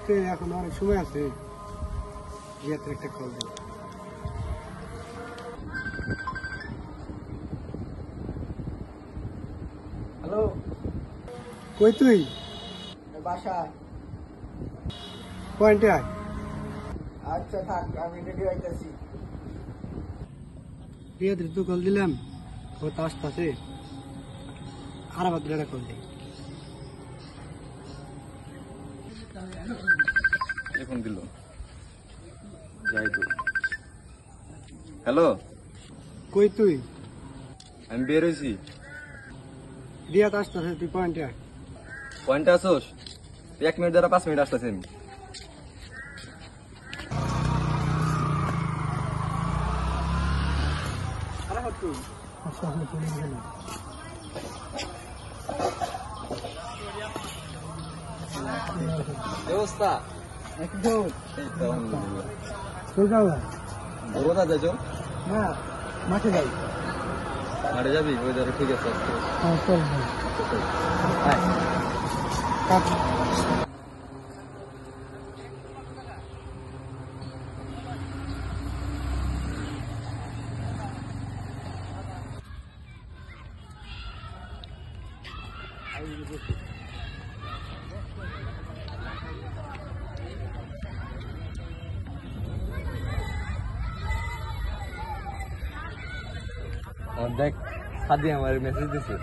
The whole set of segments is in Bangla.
বিয়েতে এখন অনেক সময় আছে, বিয়েতে একটা কল দিই। হ্যালো, কই তুই? বাসায়। পয়েন্টে আয়। আচ্ছা থাক, আমি রেডি হইতেছি। বিয়েতে তো কল দিলাম, ও তো আসতেছে, আর আবার একটা কল দিই। এখন দিল যাই তো। হ্যালো, কই তুই? আমি বের হয়েছি। বিয়েতে আসতেছে, তুই পয়েন্টে আয়। পয়েন্টে আসোস? 1 মিনিট দ্বারা 5 মিনিট আসতেছি আমি। ব্যবস্থা একদম আলহামদুলিল্লাহ। কই যাওয়া? বড়দা যাইছো? না, মাঠে যাই। মাঠে যাবি? ওই ধরে ঠিক আছে। হ্যাঁ, চল ভাই। আয়। কাট। দেখ, সাদি আমার মেসেজ দিছে।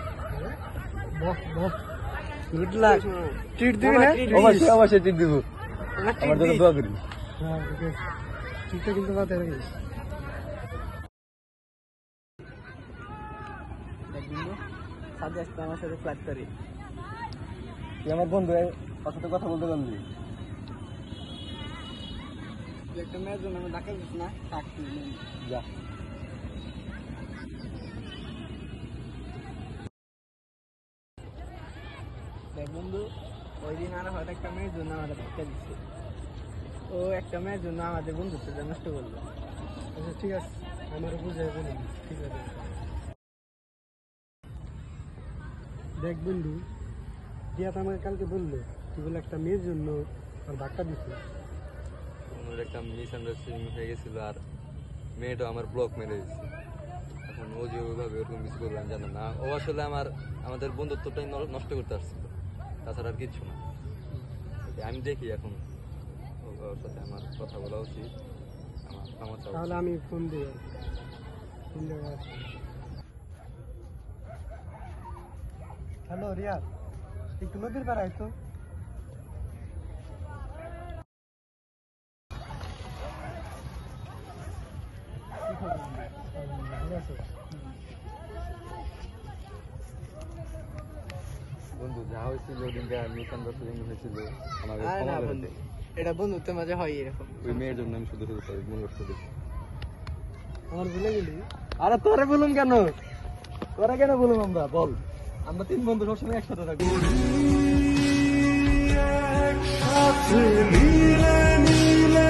বস বস, গুড লাক। ট্রিট দিবি না? অবশ্যই অবশ্যই ঠিক দিব। আমার জন্য দোয়া করি। হ্যাঁ, ঠিক আছে। ট্রিটটা কিন্তু মাথায় রাখিস। সাথে আসতে আমার সাথে ফ্লাইট করি। তুই আমার বন্ধু, ওর সাথে কথা বলতে পারবি? তুই একটা মেয়ের জন্য আমি ডাকা দিস না, থাক তুই। যা। দেখ বন্ধু, ওই দিন আর হয়তো একটা মেয়ের জন্য আমাদের ধাক্কা দিচ্ছে। ও একটা মেয়ের জন্য আমাদের বন্ধুত্বটা নষ্ট করলো। আচ্ছা ঠিক আছে, আমারও বুঝাই বলুন। ঠিক আছে, দেখ বন্ধু, দিয়া তো আমাকে কালকে বললো তুই বলে একটা মেয়ের জন্য আর ধাক্কা দিচ্ছে। আমার একটা মিসআন্ডারস্ট্যান্ডিং হয়ে গেছিল, আর মেয়েটা আমার ব্লক মেরে দিচ্ছে। এখন ও যে ওইভাবে ওরকম কিছু করবে আমি জানি না। ও আসলে আমাদের বন্ধুত্বটাই নষ্ট করতে আসছিল, তাছাড়া আর কিচ্ছু না। আমি দেখি এখন ওর সাথে আমার কথা বলা উচিত, আমার ক্ষমা চাওয়া তাহলে উচিত। আমি ফোন দিই, ফোন দেওয়া। হ্যালো রিয়াদ, একটু নদীর পাড়ায় তো। কি খবর? ভালো আছো? বন্ধু যা হয়েছিল ওদিনকে মিসআন্ডারস্ট্যান্ডিং হয়েছিল, আমাকে আরে ক্ষমা না করে বন্ধু, দে। এটা বন্ধুত্বের মাঝে হয় এরকম। ওই মেয়ের জন্য আমি শুধু শুধু তাই মনে করতে দিই। আমার ভুলে গেলি? আরে তোরে বলুন কেন? তোরা কেন বলুন? আমরা বল, আমরা 3 বন্ধু সবসময় একসাথে থাকবো। নীলে নীলে